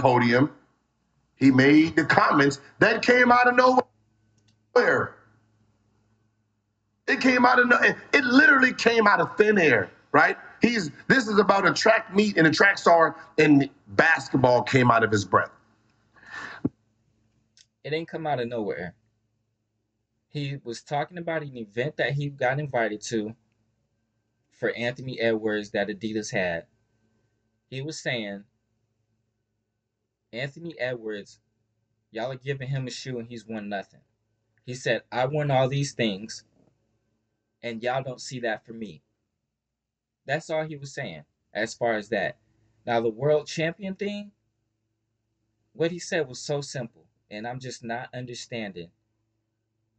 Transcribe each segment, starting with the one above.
podium, he made the comments that came out of nowhere. It came out of it literally came out of thin air, right? This is about a track meet and a track star, and basketball came out of his breath. It didn't come out of nowhere. He was talking about an event that he got invited to for Anthony Edwards that Adidas had. He was saying, Anthony Edwards, y'all are giving him a shoe and he's won nothing. He said, I won all these things and y'all don't see that for me. That's all he was saying as far as that. Now, the world champion thing, what he said was so simple. And I'm just not understanding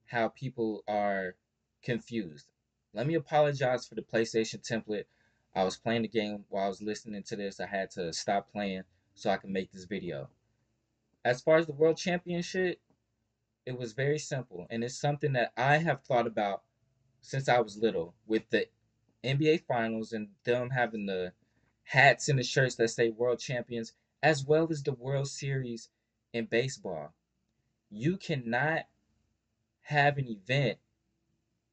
how people are confused. Let me apologize for the PlayStation template. I was playing the game while I was listening to this. I had to stop playing so I can make this video. As far as the world championship, it was very simple. And it's something that I have thought about since I was little with the NBA finals and them having the hats and the shirts that say world champions, as well as the World Series in baseball. You cannot have an event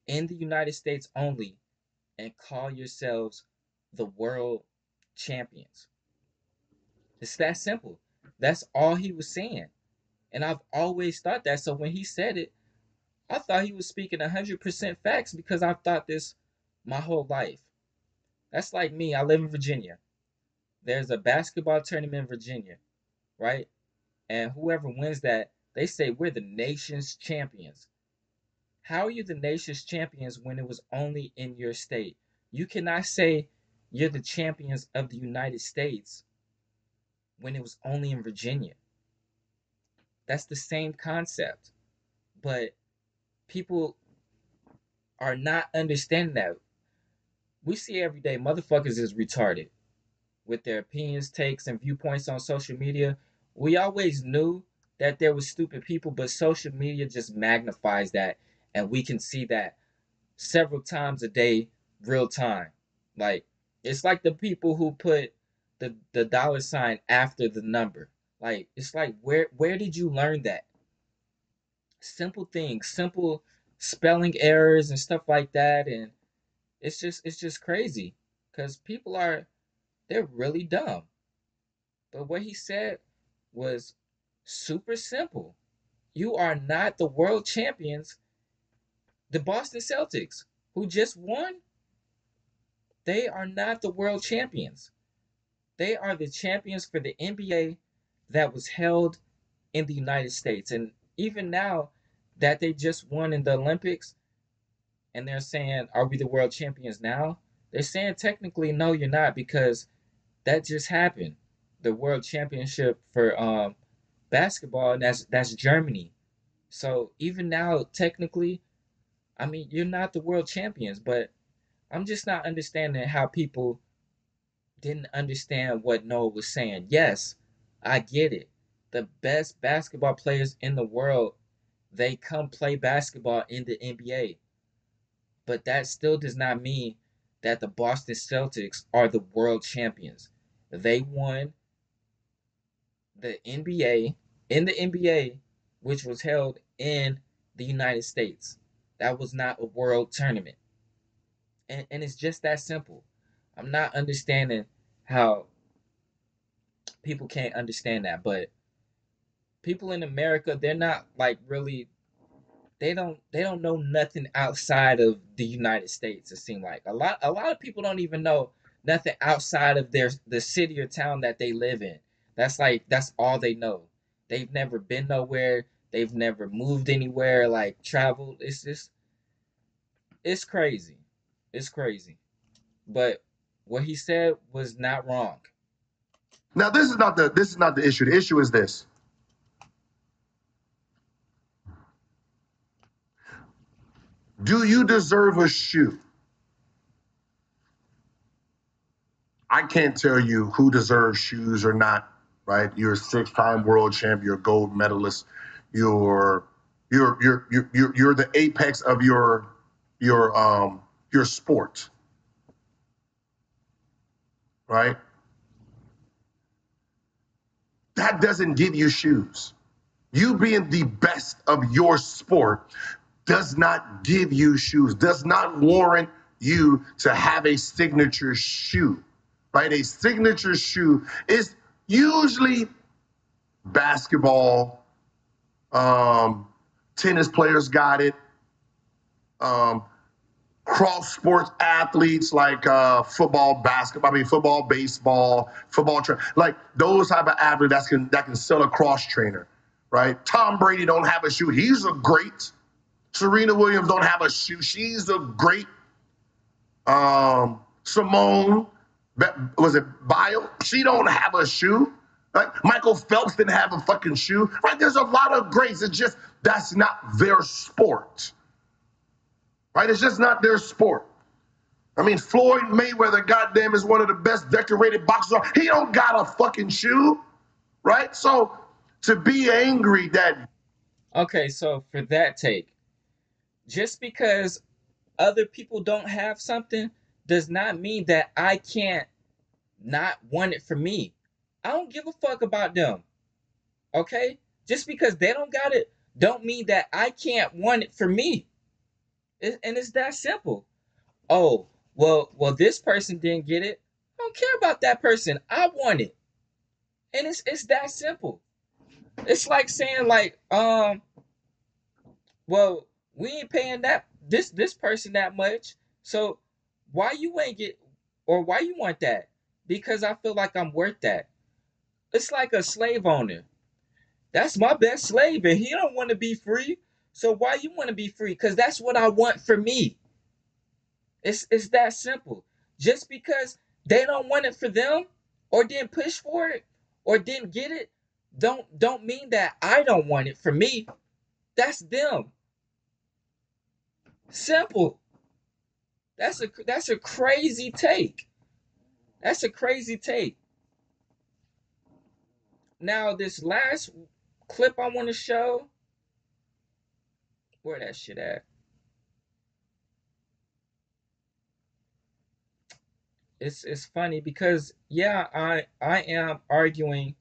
in the United States only and call yourselves the world champions. It's that simple. That's all he was saying. And I've always thought that. So when he said it, I thought he was speaking 100% facts because I've thought this my whole life. That's like me. I live in Virginia. There's a basketball tournament in Virginia, right? And whoever wins that, they say we're the nation's champions. How are you the nation's champions when it was only in your state? You cannot say you're the champions of the United States when it was only in Virginia. That's the same concept. But people are not understanding that. We see every day motherfuckers is retarded with their opinions, takes, and viewpoints on social media. We always knew that there was stupid people, but social media just magnifies that, and we can see that several times a day, real time. Like it's like the people who put the dollar sign after the number. Like it's like where did you learn that? Simple things, simple spelling errors and stuff like that, and it's just crazy because people are they're really dumb. But what he said was super simple. You are not the world champions. The Boston Celtics, who just won, they are not the world champions. They are the champions for the NBA that was held in the United States. And even now that they just won in the Olympics and they're saying, are we the world champions now? They're saying technically, no, you're not, because that just happened. The world championship for basketball, and that's Germany. So even now, technically, I mean, you're not the world champions, but I'm just not understanding how people didn't understand what Noah was saying. Yes, I get it. The best basketball players in the world, they come play basketball in the NBA. But that still does not mean that the Boston Celtics are the world champions. They won the NBA in the NBA, which was held in the United States. That was not a world tournament. And it's just that simple. I'm not understanding how people can't understand that, but people in America, they're not like really they don't know nothing outside of the United States. It seems like a lot of people don't even know nothing outside of the city or town that they live in. That's all they know. They've never been nowhere. They've never moved anywhere, like traveled. It's crazy. It's crazy. But what he said was not wrong. Now, this is not the issue. The issue is this: do you deserve a shoe? I can't tell you who deserves shoes or not. Right? You're a six-time world champ. You're a gold medalist. You're you're the apex of your sport. Right? that doesn't give you shoes. You being the best of your sport does not give you shoes, does not warrant you to have a signature shoe, right? A signature shoe is usually basketball, tennis players got it, um, cross sports athletes like football, basketball, football, baseball, like those type of athletes that can sell a cross trainer, right? Tom Brady don't have a shoe. He's a great. Serena Williams don't have a shoe. She's a great. Simone, was it Bio? She don't have a shoe. Right? Michael Phelps didn't have a fucking shoe. Right? There's a lot of greats. It's just that's not their sport. Right? It's just not their sport. I mean, Floyd Mayweather, goddamn, is one of the best decorated boxers. He don't got a fucking shoe, right? So to be angry that. Okay, so for that take, just because other people don't have something does not mean that I can't not want it for me. I don't give a fuck about them. Okay? Just because they don't got it don't mean that I can't want it for me. And it's that simple. Oh, well, this person didn't get it. I don't care about that person. I want it. And it's that simple. It's like saying like, well, we ain't paying this person that much. So why you ain't get or why you want that? Because I feel like I'm worth that. It's like a slave owner. That's my best slave, and he don't want to be free. So why you want to be free? Because that's what I want for me. It's that simple. Just because they don't want it for them, or didn't push for it, or didn't get it, don't mean that I don't want it for me. That's them. Simple. That's a crazy take. That's a crazy take. Now this last clip I want to show, where that shit at? It's funny because yeah, I am arguing.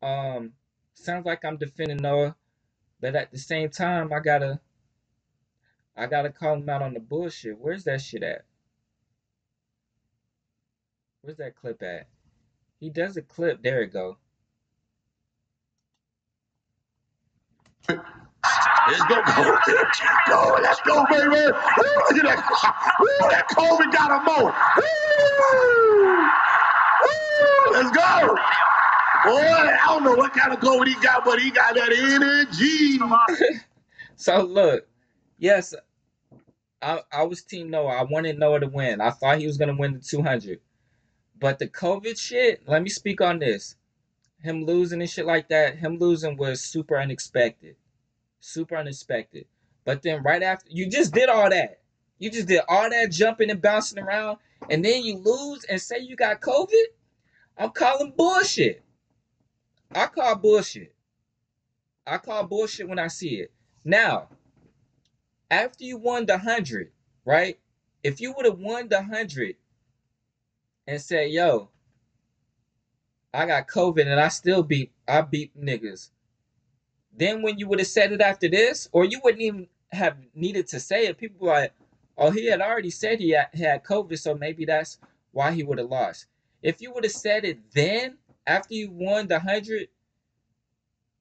Um, sounds like I'm defending Noah, but at the same time, I gotta call him out on the bullshit. Where's that shit at? Where's that clip at? He does a clip. There it go. Let's go, go, let's go, baby. Woo, look at that. Woo, that COVID got him more. Woo, let's go. Boy, I don't know what kind of COVID he got, but he got that energy. So look, yes, I was Team Noah. I wanted Noah to win. I thought he was gonna win the 200. But the COVID shit, let me speak on this. Him losing and shit like that, him losing was super unexpected. Super unexpected. But then right after, you just did all that. You just did all that jumping and bouncing around, and then you lose and say you got COVID? I'm calling bullshit. I call bullshit. I call bullshit when I see it. Now, after you won the 100, right? If you would have won the 100 and said, yo, I got COVID and I beat niggas. Then when you would have said it after this, or you wouldn't even have needed to say it, people were like, oh, he had already said he had COVID, so maybe that's why he would have lost. If you would have said it then, after you won the 100,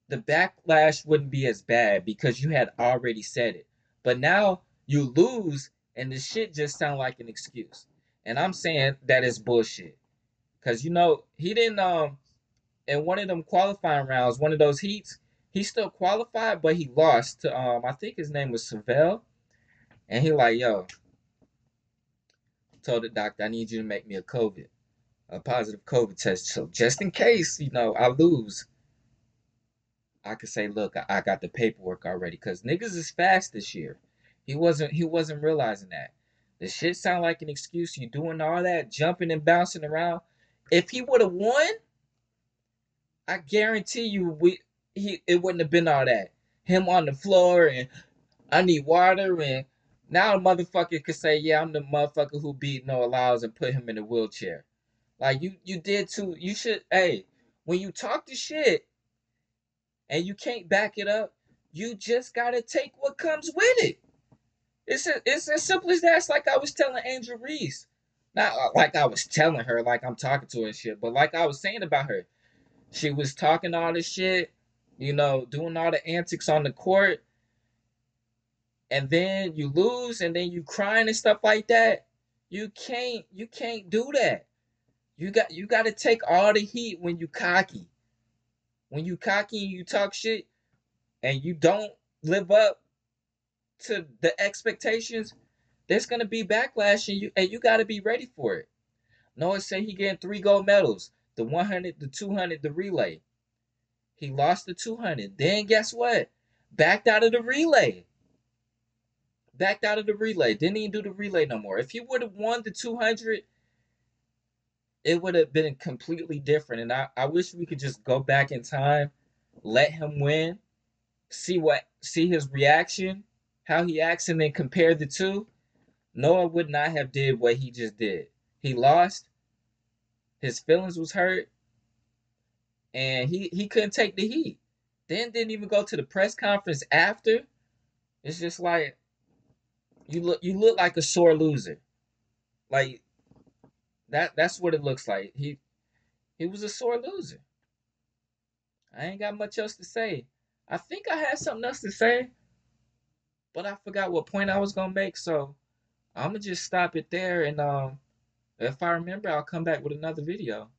the backlash wouldn't be as bad because you had already said it. But now you lose, and the shit just sound like an excuse. And I'm saying that is bullshit. Because, he didn't, in one of them qualifying rounds, one of those heats, he still qualified, but he lost to I think his name was Savell, and he like, yo, told the doctor, I need you to make me a positive COVID test, so just in case I lose, I could say, look, I got the paperwork already, because niggas is fast this year. He wasn't realizing that. The shit sound like an excuse. You doing all that jumping and bouncing around. If he would have won, I guarantee you it wouldn't have been all that. Him on the floor and I need water, and now a motherfucker could say, yeah, I'm the motherfucker who beat Noah Lyles and put him in a wheelchair. Like you did too. You should, hey, When you talk the shit and you can't back it up, you just gotta take what comes with it. It's as simple as that. It's like I was telling Angel Reese. Not like I was telling her, like I'm talking to her and shit, but like I was saying about her. She was talking all this shit, doing all the antics on the court, and then you lose, and then you crying and stuff like that. You can't do that. You got to take all the heat when you cocky. When you cocky and you talk shit and you don't live up to the expectations, there's gonna be backlash, and you got to be ready for it. Noah said he getting 3 gold medals: the 100, the 200, the relay. He lost the 200. Then guess what? Backed out of the relay. Backed out of the relay. Didn't even do the relay no more. If he would have won the 200, it would have been completely different. And I wish we could just go back in time, let him win, see his reaction, how he acts, and then compare the two. Noah would not have did what he just did. He lost. His feelings was hurt, and he couldn't take the heat. Then didn't even go to the press conference after. It's just like you look like a sore loser. Like that's what it looks like. He was a sore loser. I ain't got much else to say. I think I had something else to say, but I forgot what point I was gonna make. So I'm gonna just stop it there, and if I remember, I'll come back with another video.